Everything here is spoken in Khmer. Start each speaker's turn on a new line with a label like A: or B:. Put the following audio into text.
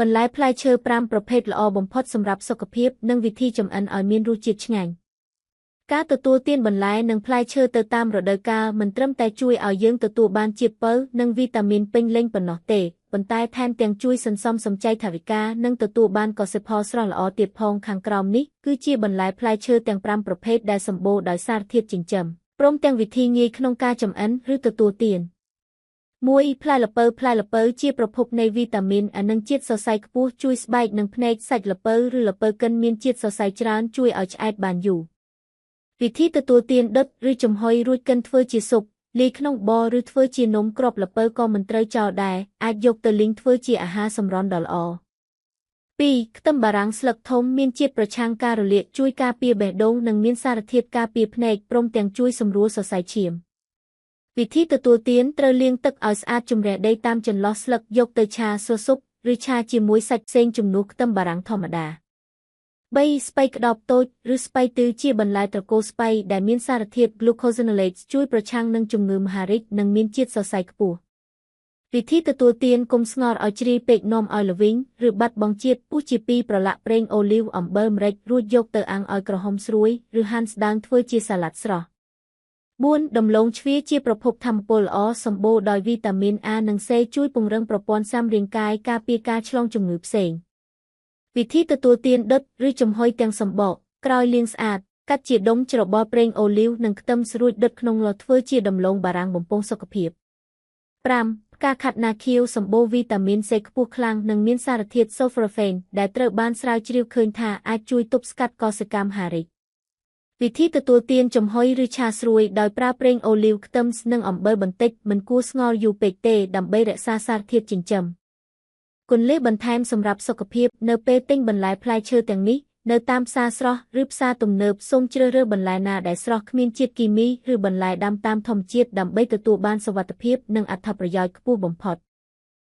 A: បន្លែផ្លែឈើ5ប្រភេទល្អបំផុតសម្រាប់សុខភាពនិងវិធីចម្អិនឲ្យមានរសជាតិឆ្ងាញ់ការទទួលទានបន្លែនិងផ្លែឈើទៅតាមរដូវកាលមិនត្រឹមតែជួយឲ្យយើងទទួលបានជាតិពិលនិងវីតាមីនពេញលេញប៉ុណ្ណោះទេប៉ុន្តែថែមទាំងជួយសន្សំសំចៃថវិកានិងទទួលបានកសិផលស្រស់ល្អទៀតផងខាងក្រោមនេះគឺជាបន្លែផ្លែឈើទាំង5ប្រភេទដែលសម្បូរដោយសារធាតុចិញ្ចឹមព្រមទាំងវិធីងាយក្នុងការចម្អិនឬទទួលទាន1ផ្លែល្ពៅជាប្រភពនៃវីតាមីនAនិងជាតិសរសៃខ្ពស់ជួយស្បែកនិងភ្នែកសាច់ល្ពៅឬល្ពៅកិនមានជាតិសរសៃច្រើនជួយឲ្យឆ្អែតបានយូរវិធីទទួលទានដុតឬចំហុយរួចកិនធ្វើជាស៊ុបលាយក្នុងបបរឬធ្វើជានំគ្រាប់ល្ពៅក៏មិនត្រូវចោលដែរអាចយកទៅលីងធ្វើជាអាហារសម្រន់ដ៏ល្អ2ខ្ទឹមបារាំងស្លឹកធំមានជាតិប្រឆាំងការរលាកជួយការពារបេះដូងនិងមានសារធាតុការពារភ្នែកព្រមទាំងជួយសម្រួលសរសៃឈាមវិធីទទួលទានត្រូវលាងទឹកឲ្យស្អាតជម្រះដីតាមចន្លោះស្លឹកយកទៅឆាសួរស៊ុបឬឆាជាមួយសាច់ផ្សេងជំនួសខ្ទឹមបារាំងធម្មតា3ស្ពៃក្តោបតូចឬស្ពៃទឺជាបន្លែត្រកូលស្ពៃដែលមានសារធាតុ glucosinolates ជួយប្រឆាំងនឹងជំងឺមហារីកនិងមានជាតិសរសៃខ្ពស់វិធីទទួលទានកុំស្ងោរឲ្យជ្រាយពេកនាំឲ្យល្វីងឬបាត់បង់ជាតិពុះជា2ប្រឡាក់ប្រេងអូលីវអំបិលម្រេចរួចយកទៅអាំងឲ្យក្រហមស្រួយឬហាន់ស្ដើងធ្វើជាសាឡាត់ស្រស់4ដំឡូងជ្វាជាប្រភពថាមពលល្អសម្បូរដោយវីតាមីន A និង C ជួយពង្រឹងប្រព័ន្ធស៊ាំរាងកាយការពារការឆ្លងជំងឺផ្សេងវិធីទទួលទានដុតឬចំហុយទាំងសម្បកក្រោយលាងស្អាតកាត់ជាដុំច្របល់ប្រេងអូលីវនិងខ្ទឹមស្រួចដុតក្នុងឡធ្វើជាដំឡូងបារាំងបំពង់សុខភាព5ផ្កាខាត់ណាខៀវសម្បូរវីតាមីន C ខ្ពស់ខ្លាំងនិងមានសារធាតុ sulforaphane ដែលត្រូវបានស្រាវជ្រាវឃើញថាអាចជួយទប់ស្កាត់កោសិកាមហារីកវិធីទទួលទានចំហុយឬឆាស្រួយដោយប្រើប្រេងអូលីវខ្ទឹមនិងអំបិលបន្តិចមិនគួរស្ងោរយូរពេកទេដើម្បីរក្សាសារធាតុចិញ្ចឹមគន្លឹះបន្ថែមសម្រាប់សុខភាពនៅពេលទិញបន្លែផ្លែឈើទាំងនេះនៅតាមផ្សារស្រស់ឬផ្សារទំនើបសូមជ្រើសរើសបន្លែណាដែលស្រស់គ្មានជាតិគីមីឬបន្លែដាំតាមធម្មជាតិដើម្បីទទួលបានសុវត្ថិភាពនិងអត្ថប្រយោជន៍ខ្ពស់បំផុត